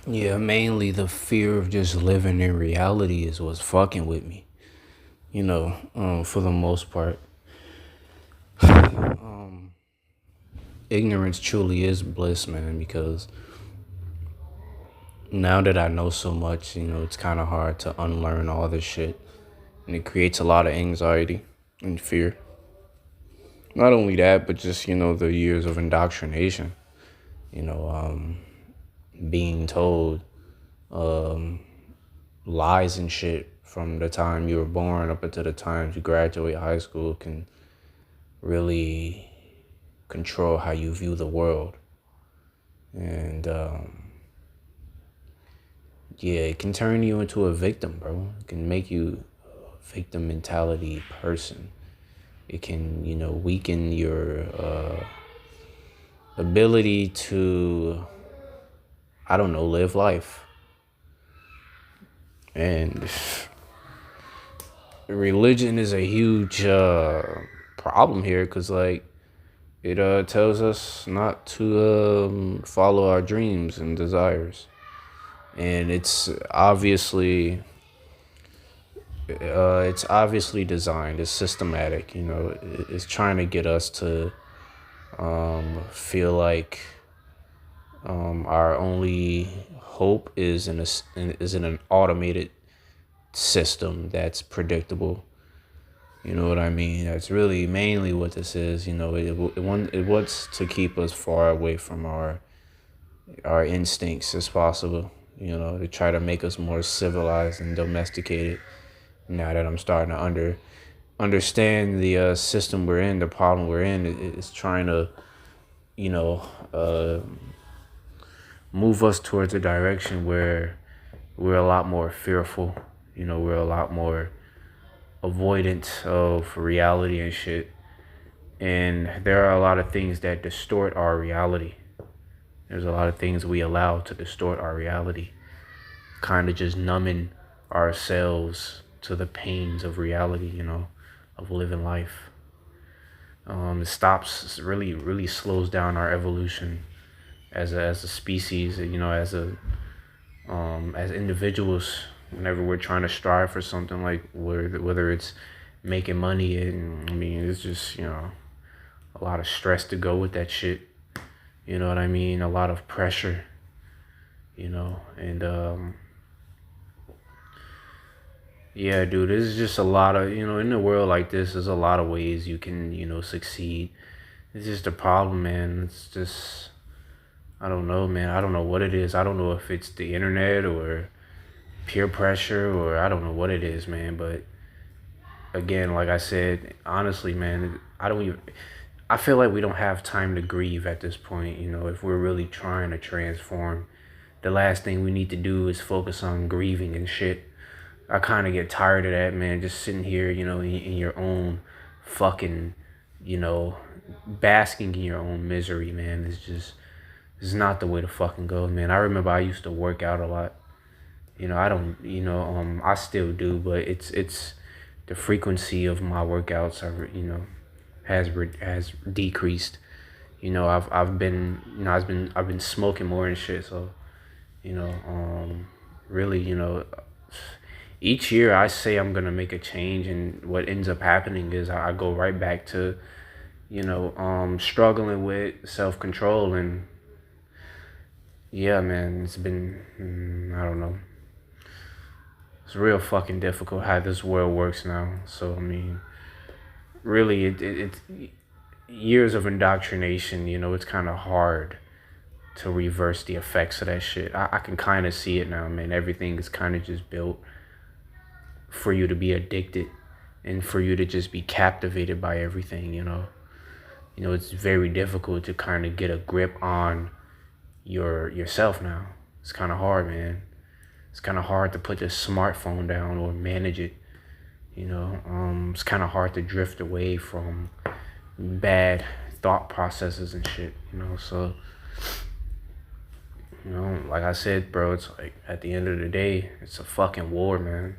Yeah, mainly the fear of just living in reality is what's fucking with me. For the most part, um, ignorance truly is bliss, man. Because now that I know so much, it's kind of hard to unlearn all this shit, and it creates a lot of anxiety and fear. Not only that, but just the years of indoctrination. You know, being told um, lies and shit from the time you were born up until the time you graduate high school can really control how you view the world. And yeah, it can turn you into a victim, bro. It can make you a victim mentality person. It can, weaken your ability to, I don't know, live life. And religion is a huge problem here because, like, it tells us not to follow our dreams and desires. And it's obviously designed. It's systematic. It's trying to get us to feel like our only hope is in an automated system that's predictable. You know what I mean? That's really mainly what this is. It wants to keep us far away from our instincts as possible. To try to make us more civilized and domesticated. Now that I'm starting to understand the system we're in, the problem we're in, it's trying to, you know, uh, move us towards a direction where we're a lot more fearful. We're a lot more avoidant of reality and shit. And there are a lot of things that distort our reality. There's a lot of things we allow to distort our reality, kind of just numbing ourselves to the pains of reality, of living life. It stops, really, really slows down our evolution as a species, as individuals. Whenever we're trying to strive for something, like whether it's making money, and I mean, it's just a lot of stress to go with that shit. You know what I mean? A lot of pressure. And yeah, dude, there's just a lot of, in the world like this, there's a lot of ways you can, succeed. It's just a problem, man. It's just, I don't know, man. I don't know what it is. I don't know if it's the internet or peer pressure or I don't know what it is, man. But again, like I said, honestly, man, I feel like we don't have time to grieve at this point. If we're really trying to transform, the last thing we need to do is focus on grieving and shit. I kind of get tired of that, man. Just sitting here, in your own fucking, you know, basking in your own misery, man. It's not the way to fucking go, man. I remember I used to work out a lot. I don't, I still do, but it's the frequency of my workouts are, has decreased. I've been, I've been smoking more and shit. So, really, each year I say I'm gonna make a change, and what ends up happening is I go right back to, struggling with self control. And yeah, man, it's been, I don't know. It's real fucking difficult how this world works now. So I mean, really, it's years of indoctrination. It's kind of hard to reverse the effects of that shit. I can kind of see it now, man. Everything is kind of just built for you to be addicted and for you to just be captivated by everything. It's very difficult to kind of get a grip on yourself now. It's kind of hard, man. It's kind of hard to put the smartphone down or manage it. It's kind of hard to drift away from bad thought processes and shit. So like I said, bro, it's like at the end of the day, it's a fucking war, man.